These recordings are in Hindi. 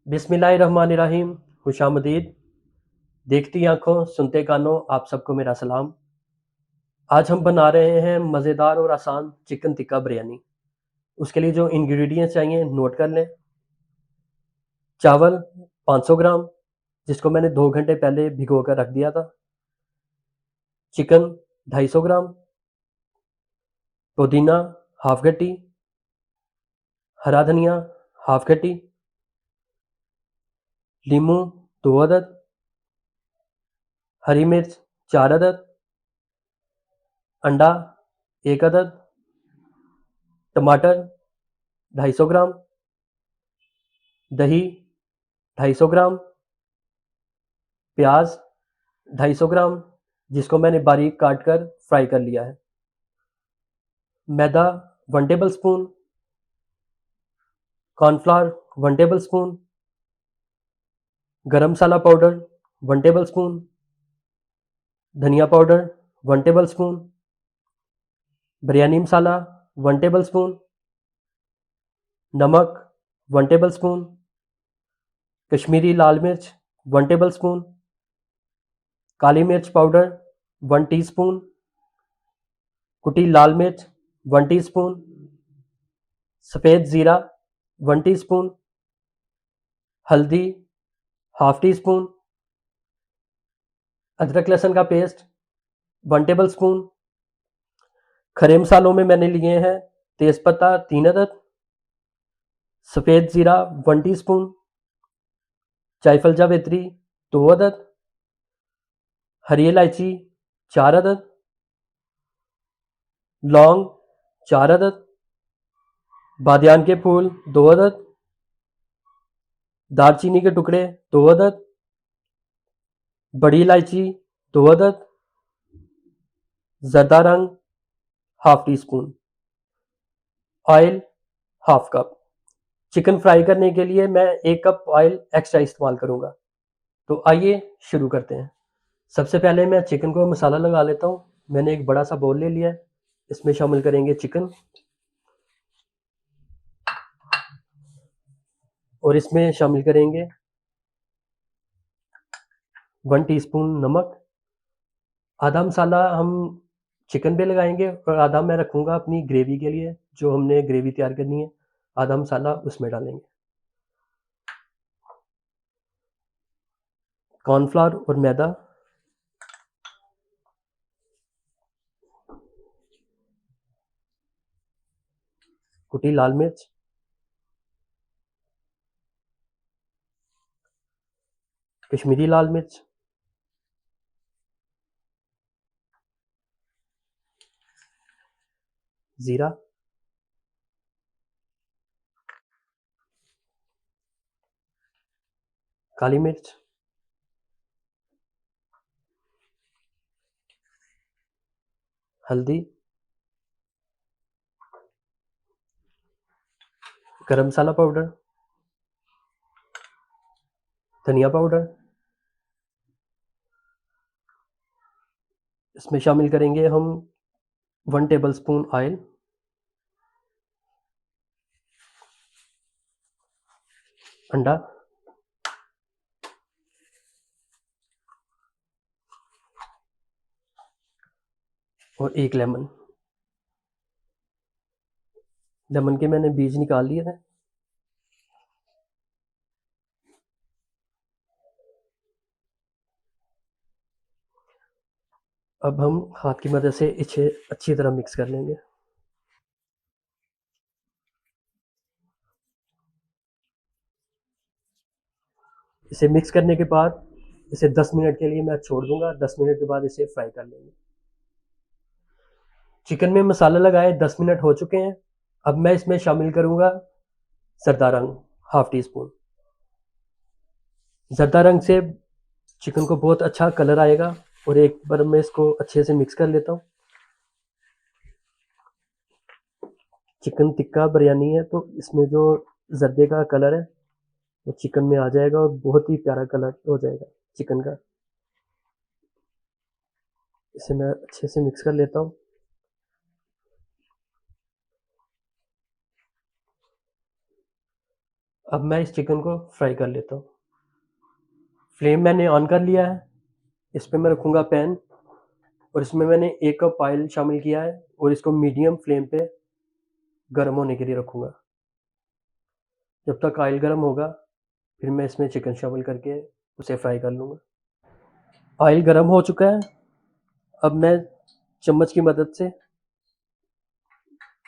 बिस्मिल्लाहिर्रहमानिर्रहीम। खुशामदीद। देखती आंखों सुनते कानों आप सबको मेरा सलाम। आज हम बना रहे हैं मज़ेदार और आसान चिकन टिक्का बिरयानी। उसके लिए जो इंग्रेडिएंट्स चाहिए नोट कर लें। चावल 500 ग्राम, जिसको मैंने 2 घंटे पहले भिगो कर रख दिया था। चिकन 250 ग्राम। पुदीना हाफ गट्टी। हरा धनिया हाफ गट्टी। लीमू 2 अदद। हरी मिर्च 4 अदद। अंडा 1 अदद। टमाटर 250 ग्राम। दही 250 ग्राम। प्याज 250 ग्राम, जिसको मैंने बारीक काट कर फ्राई कर लिया है। मैदा 1 table spoon. Cornflour 1 table spoon. गरम मसाला पाउडर 1 टेबल स्पून। धनिया पाउडर 1 टेबल स्पून। बिरयानी मसाला 1 टेबल स्पून। नमक 1 टेबल स्पून। कश्मीरी लाल मिर्च 1 टेबल स्पून। काली मिर्च पाउडर 1 टीस्पून। कुटी लाल मिर्च 1 टीस्पून। सफ़ेद ज़ीरा 1 टीस्पून। हल्दी हाफ टी स्पून। अदरक लहसुन का पेस्ट 1 टेबल स्पून। खड़े मसालों में मैंने लिए हैं तेज़पत्ता 3 अदद। सफ़ेद ज़ीरा 1 टीस्पून। जायफल जावित्री 2 अदद। हरी इलायची 4 अदद। लौंग 4 अदद। बादियान के फूल 2 अदद। दालचीनी के टुकड़े 2 अदद। बड़ी इलायची 2 अदद। ज़रदा रंग half tea spoon. Oil half cup. Chicken fry करने के लिए मैं 1 कप ऑयल एक्स्ट्रा इस्तेमाल करूँगा। तो आइए शुरू करते हैं। सबसे पहले मैं चिकन को मसाला लगा लेता हूँ। मैंने एक बड़ा सा बाउल ले लिया है। इसमें शामिल करेंगे चिकन और इसमें शामिल करेंगे 1 टीस्पून नमक। आधा मसाला हम चिकन पे लगाएंगे और आधा मैं रखूँगा अपनी ग्रेवी के लिए, जो हमने ग्रेवी तैयार करनी है। आधा मसाला उसमें डालेंगे। कॉर्नफ्लावर और मैदा, कुटी लाल मिर्च, कश्मीरी लाल मिर्च, ज़ीरा, काली मिर्च, हल्दी, गरम मसाला पाउडर, धनिया पाउडर। इसमें शामिल करेंगे हम 1 टेबल स्पून ऑयल, अंडा और 1 लेमन। लेमन के मैंने बीज निकाल लिए थे। अब हम हाथ की मदद से इसे अच्छी तरह मिक्स कर लेंगे। इसे मिक्स करने के बाद इसे 10 मिनट के लिए मैं छोड़ दूंगा। 10 मिनट के बाद इसे फ्राई कर लेंगे। चिकन में मसाला लगाए 10 मिनट हो चुके हैं। अब मैं इसमें शामिल करूंगा ज़रदा रंग हाफ टी स्पून। ज़रदा रंग से चिकन को बहुत अच्छा कलर आएगा। और एक बार मैं इसको अच्छे से मिक्स कर लेता हूँ। चिकन टिक्का बिरयानी है तो इसमें जो जर्दे का कलर है वो चिकन में आ जाएगा और बहुत ही प्यारा कलर हो जाएगा चिकन का। इसे मैं अच्छे से मिक्स कर लेता हूँ। अब मैं इस चिकन को फ्राई कर लेता हूँ। फ्लेम मैंने ऑन कर लिया है। इस पे मैं रखूँगा पैन और इसमें मैंने 1 कप ऑयल शामिल किया है और इसको मीडियम फ्लेम पे गर्म होने के लिए रखूँगा। जब तक ऑयल गर्म होगा, फिर मैं इसमें चिकन शामिल करके उसे फ्राई कर लूँगा। ऑयल गर्म हो चुका है। अब मैं चम्मच की मदद से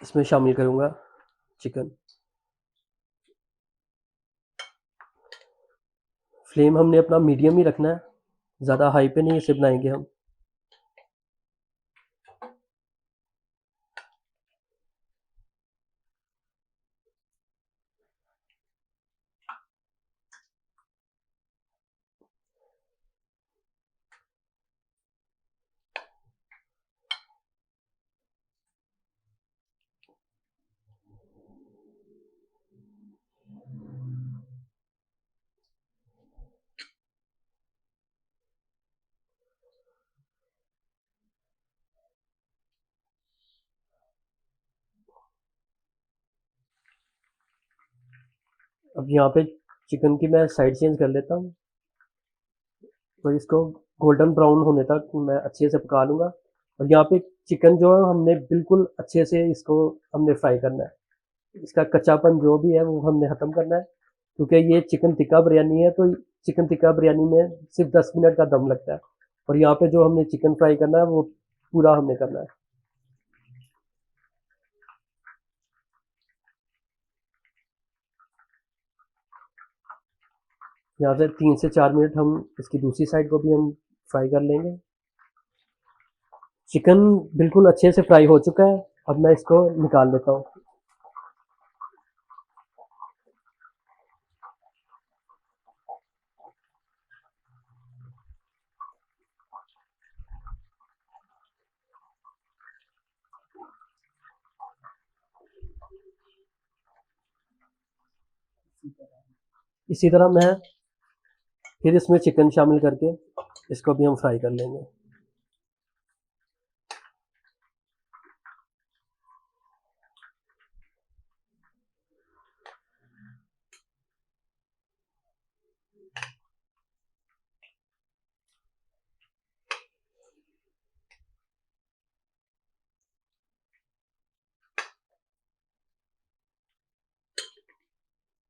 इसमें शामिल करूँगा चिकन। फ्लेम हमने अपना मीडियम ही रखना है, ज़्यादा हाई पे नहीं इसे बनाएँगे हम। अब यहाँ पे चिकन की मैं साइड चेंज कर लेता हूँ और इसको गोल्डन ब्राउन होने तक मैं अच्छे से पका लूँगा। और यहाँ पे चिकन जो है हमने बिल्कुल अच्छे से इसको हमने फ्राई करना है। इसका कच्चापन जो भी है वो हमने ख़त्म करना है, क्योंकि ये चिकन टिक्का बिरयानी है, तो चिकन टिक्का बिरयानी में सिर्फ 10 मिनट का दम लगता है और यहाँ पे जो हमने चिकन फ्राई करना है वो पूरा हमने करना है। यहाँ से 3 से 4 मिनट हम इसकी दूसरी साइड को भी हम फ्राई कर लेंगे। चिकन बिल्कुल अच्छे से फ्राई हो चुका है। अब मैं इसको निकाल लेता हूँ। इसी तरह मैं फिर इसमें चिकन शामिल करके इसको भी हम फ्राई कर लेंगे।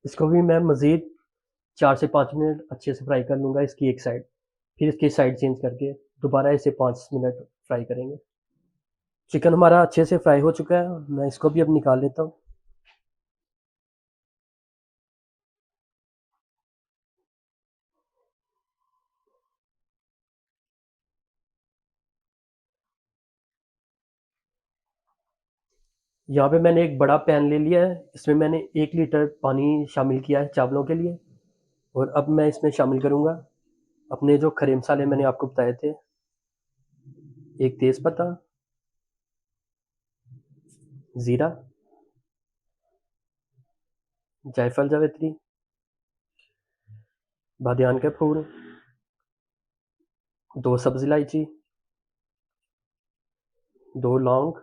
इसको भी मैं मज़ीद 4 से 5 मिनट अच्छे से फ्राई कर लूँगा इसकी एक साइड। फिर इसकी साइड चेंज करके दोबारा इसे 5 मिनट फ्राई करेंगे। चिकन हमारा अच्छे से फ्राई हो चुका है, मैं इसको भी अब निकाल लेता हूँ। यहाँ पे मैंने एक बड़ा पैन ले लिया है, इसमें मैंने 1 लीटर पानी शामिल किया है चावलों के लिए और अब मैं इसमें शामिल करूँगा अपने जो खड़े मसाले मैंने आपको बताए थे। एक तेज़पत्ता, ज़ीरा, जायफल जावित्री, बादियान का फूल, 2 सब्ज़ इलायची, 2 लौंग,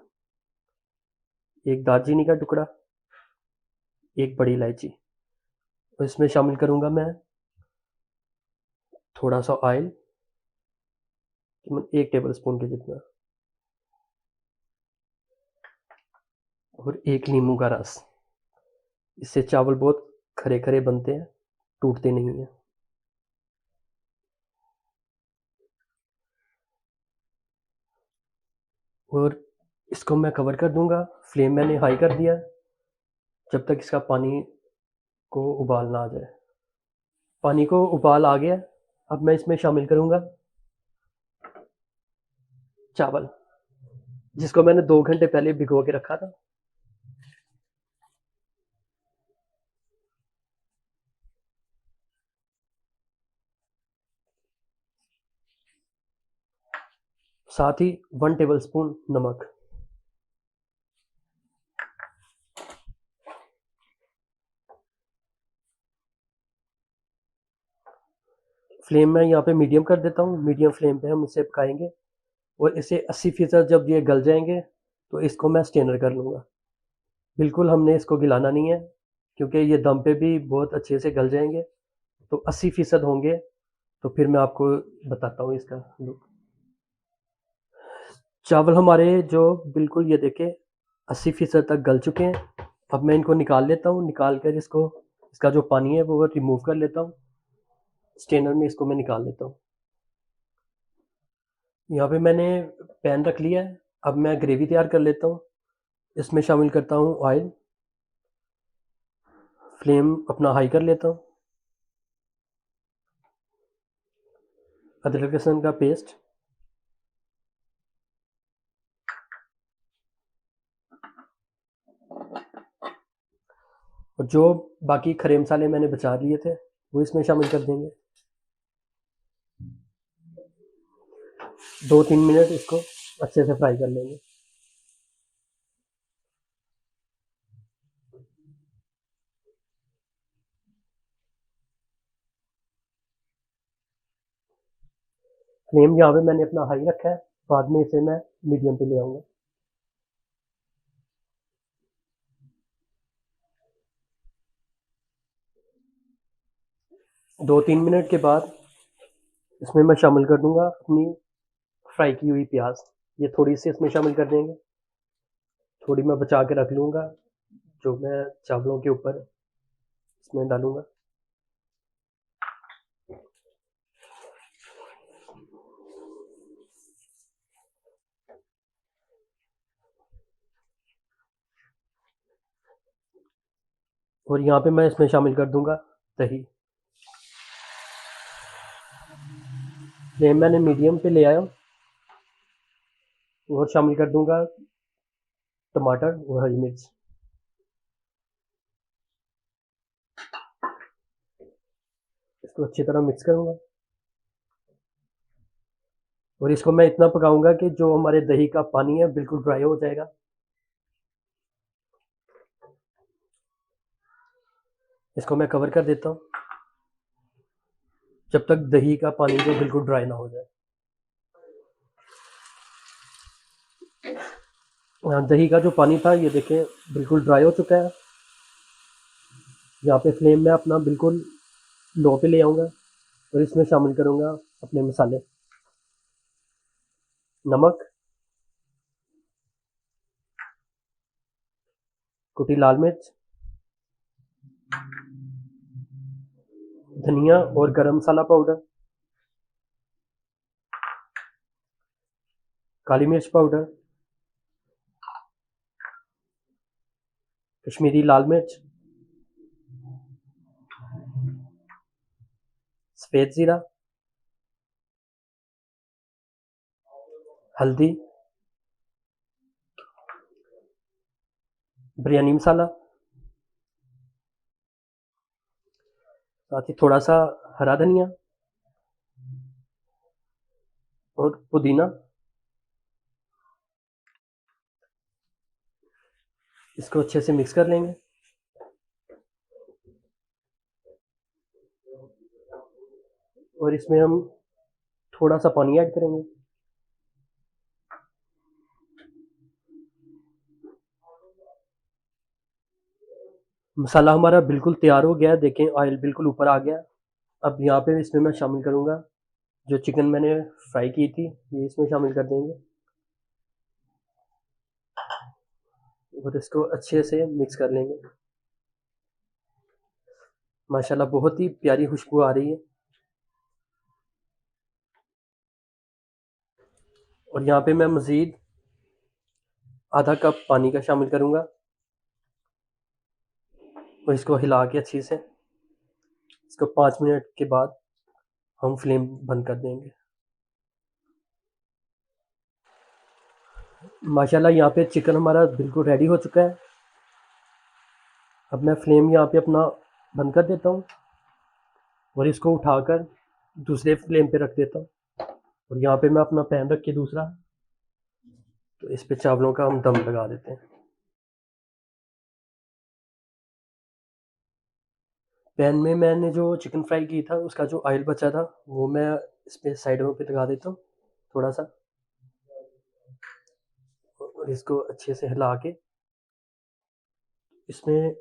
1 दालचीनी का टुकड़ा, 1 बड़ी इलायची। और इसमें शामिल करूँगा मैं थोड़ा सा ऑयल, 1 टेबल स्पून के जितना, और 1 नींबू का रस। इससे चावल बहुत खरे-खरे बनते हैं, टूटते नहीं हैं। और इसको मैं कवर कर दूँगा, फ्लेम मैंने हाई कर दिया है, जब तक इसका पानी को उबाल ना आ जाए। पानी को उबाल आ गया, अब मैं इसमें शामिल करूँगा चावल, जिसको मैंने 2 घंटे पहले भिगो के रखा था। साथ ही 1 टेबल स्पून नमक। फ्लेम मैं यहाँ पे मीडियम कर देता हूँ, मीडियम फ्लेम पे हम इसे पकाएँगे और इसे 80% जब ये गल जाएँगे, तो इसको मैं स्ट्रेनर कर लूँगा। बिल्कुल हमने इसको गिलाना नहीं है, क्योंकि ये दम पे भी बहुत अच्छे से गल जाएँगे, तो 80% होंगे, तो फिर मैं आपको बताता हूँ इसका लुक। चावल हमारे जो बिल्कुल ये देखिए 80% तक गल चुके हैं। अब मैं इनको निकाल लेता हूँ, निकाल कर इसका जो पानी है वो रिमूव कर लेता हूँ। स्ट्रेनर में इसको मैं निकाल लेता हूँ। यहाँ पे मैंने पैन रख लिया है, अब मैं ग्रेवी तैयार कर लेता हूँ। इसमें शामिल करता हूँ ऑयल, फ्लेम अपना हाई कर लेता हूँ। अदरक लहसुन का पेस्ट, और जो बाकी खड़े मसाले मैंने बचा लिए थे वो इसमें शामिल कर देंगे। 2-3 मिनट इसको अच्छे से फ्राई कर लेंगे। फ्लेम यहाँ पे मैंने अपना हाई रखा है, बाद में इसे मैं मीडियम पे ले आऊँगा। 2-3 मिनट के बाद इसमें मैं शामिल कर दूंगा अपनी फ्राई की हुई प्याज। ये थोड़ी सी इसमें शामिल कर देंगे, थोड़ी मैं बचा के रख लूँगा जो मैं चावलों के ऊपर इसमें डालूँगा। और यहाँ पे मैं इसमें शामिल कर दूँगा दही। फ्लेम मैंने मीडियम पे ले आया हूँ, और शामिल कर दूँगा टमाटर और हरी मिर्च। इसको अच्छी तरह मिक्स करूँगा, और इसको मैं इतना पकाऊँगा कि जो हमारे दही का पानी है बिल्कुल ड्राई हो जाएगा। इसको मैं कवर कर देता हूँ, जब तक दही का पानी जो बिल्कुल ड्राई ना हो जाए। दही का जो पानी था ये देखें बिल्कुल ड्राई हो चुका है। यहाँ पे फ्लेम मैं अपना बिल्कुल लो पे ले आऊँगा, और इसमें शामिल करूँगा अपने मसाले। नमक, कुटी लाल मिर्च, धनिया और गरम मसाला पाउडर, काली मिर्च पाउडर, कश्मीरी लाल मिर्च, सफ़ेद ज़ीरा, हल्दी, बिरयानी मसाला, साथ ही थोड़ा सा हरा धनिया और पुदीना। इसको अच्छे से मिक्स कर लेंगे। और इसमें हम थोड़ा सा पानी ऐड करेंगे। मसाला हमारा बिल्कुल तैयार हो गया है, देखें ऑयल बिल्कुल ऊपर आ गया। अब यहाँ पे इसमें मैं शामिल करूँगा जो चिकन मैंने फ्राई की थी, ये इसमें शामिल कर देंगे, और इसको अच्छे से मिक्स कर लेंगे। माशाल्लाह बहुत ही प्यारी खुशबू आ रही है। और यहाँ पे मैं मज़ीद आधा कप पानी का शामिल करूँगा, और इसको हिला के अच्छी से इसको 5 मिनट के बाद हम फ्लेम बंद कर देंगे। माशाल्लाह यहाँ पे चिकन हमारा बिल्कुल रेडी हो चुका है। अब मैं फ्लेम यहाँ पे अपना बंद कर देता हूँ, और इसको उठाकर दूसरे फ्लेम पे रख देता हूँ, और यहाँ पे मैं अपना पैन रख के दूसरा, तो इस पे चावलों का हम दम लगा देते हैं। पैन में मैंने जो चिकन फ्राई की था उसका जो ऑयल बचा था वो मैं इस पे साइडों पे लगा देता हूँ थोड़ा सा, और इसको अच्छे से हिला के इसमें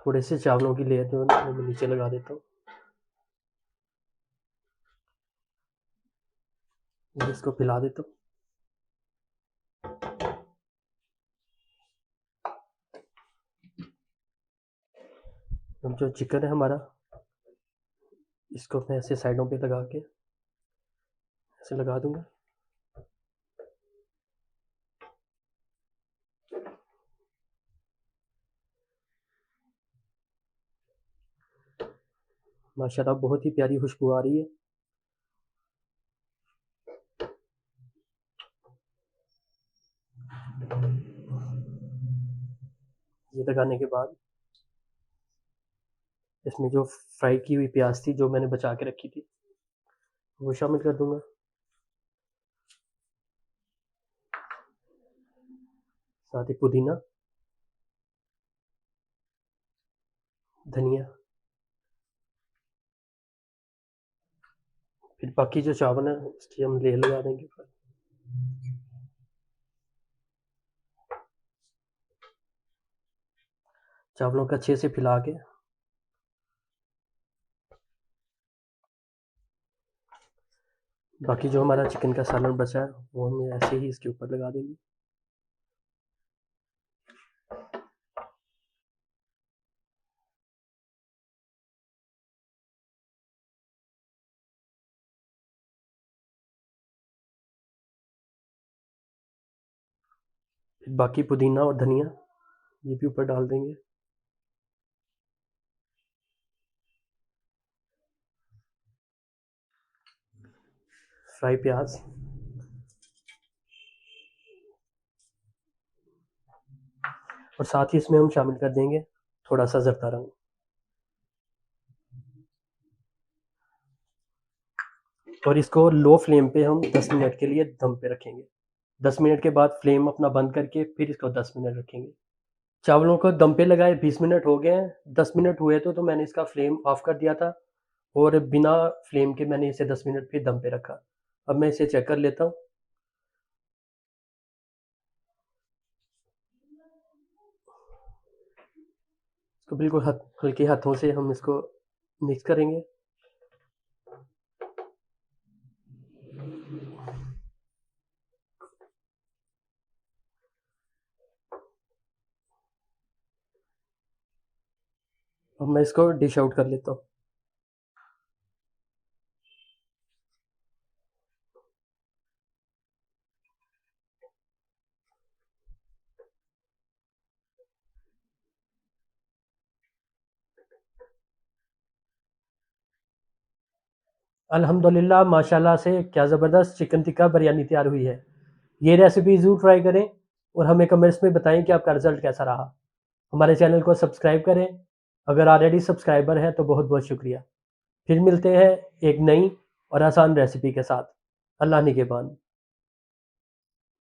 थोड़े से चावलों की लेयर जो है ना वो मैं नीचे लगा देता हूँ। इसको फैला देता हूँ। अब जो चिकन है हमारा, इसको मैं ऐसे साइडों पे लगा के ऐसे लगा दूंगा। माशाल्लाह बहुत ही प्यारी खुशबू आ रही है। ये लगाने के बाद इसमें जो फ्राई की हुई प्याज थी जो मैंने बचा के रखी थी वो शामिल कर दूंगा। साथ ही पुदीना, धनिया, फिर बाकी जो चावल है उसकी हम लेयर लगा देंगे। चावलों को अच्छे से फैला के बाकी जो हमारा चिकन का सालन बचा है वो हम ऐसे ही इसके ऊपर लगा देंगे। फिर बाकी पुदीना और धनिया ये भी ऊपर डाल देंगे। फ्राई प्याज और साथ ही इसमें हम शामिल कर देंगे थोड़ा सा जरदा रंग। और इसको लो फ्लेम पे हम 10 मिनट के लिए दम पे रखेंगे। 10 मिनट के बाद फ्लेम अपना बंद करके फिर इसको 10 मिनट रखेंगे। चावलों को दम पे लगाए 20 मिनट हो गए हैं। 10 मिनट हुए तो मैंने इसका फ्लेम ऑफ कर दिया था और बिना फ्लेम के मैंने इसे 10 मिनट फिर दम पे रखा। अब मैं इसे चेक कर लेता हूँ। इसको बिल्कुल हल्के हाथों से हम इसको मिक्स करेंगे। अब मैं इसको डिश आउट कर लेता हूँ। अल्हम्दुलिल्लाह माशाल्लाह से क्या ज़बरदस्त चिकन टिक्का बिरयानी तैयार हुई है। ये रेसिपी ज़रूर ट्राई करें और हमें कमेंट्स में बताएं कि आपका रिज़ल्ट कैसा रहा। हमारे चैनल को सब्सक्राइब करें। अगर ऑलरेडी सब्सक्राइबर हैं तो बहुत बहुत शुक्रिया। फिर मिलते हैं एक नई और आसान रेसिपी के साथ। अल्लाह निगहबान।